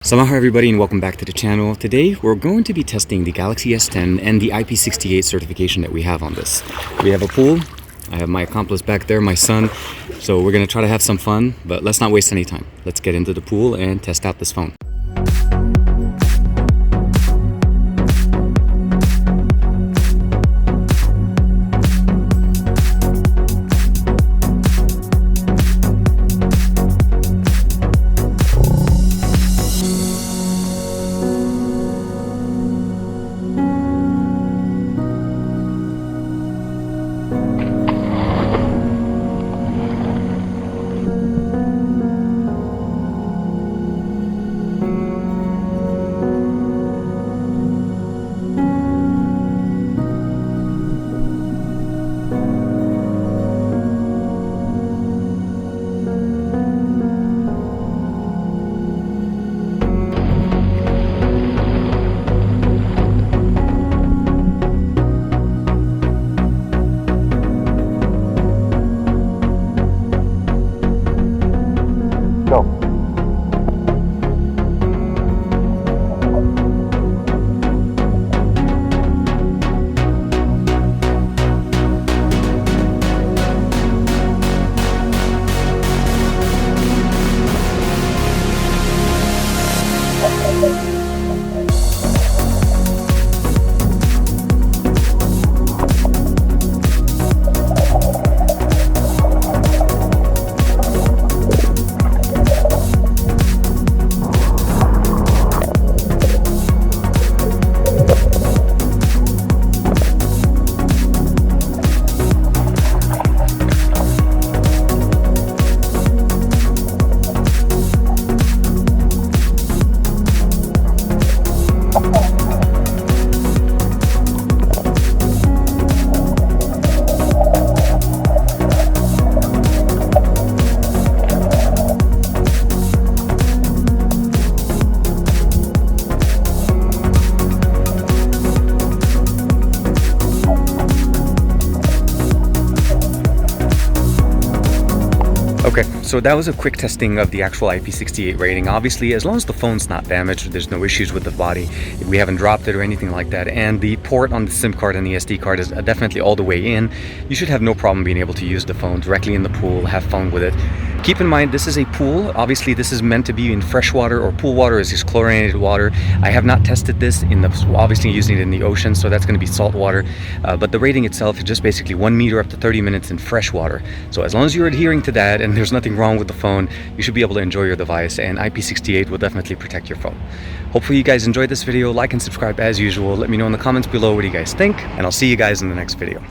Salaam everybody and welcome back to the channel. Today we're going to be testing the Galaxy S10 and the IP68 certification that we have on this. We have a pool. I have my accomplice back there, my son. So we're going to try to have some fun, but let's not waste any time. Let's get into the pool and test out this phone. Okay, so that was a quick testing of the actual IP68 rating. Obviously, as long as the phone's not damaged, there's no issues with the body, we haven't dropped it or anything like that, and the port on the SIM card and the SD card is definitely all the way in, you should have no problem being able to use the phone directly in the pool, have fun with it. Keep in mind, this is a pool. Obviously, this is meant to be in fresh water, or pool water is just chlorinated water. I have not tested this in the, obviously using it in the ocean, so that's going to be salt water. But the rating itself is just basically 1 meter up to 30 minutes in fresh water. So as long as you're adhering to that and there's nothing wrong with the phone, you should be able to enjoy your device, and IP68 will definitely protect your phone. Hopefully you guys enjoyed this video. Like and subscribe as usual. Let me know in the comments below what you guys think, and I'll see you guys in the next video.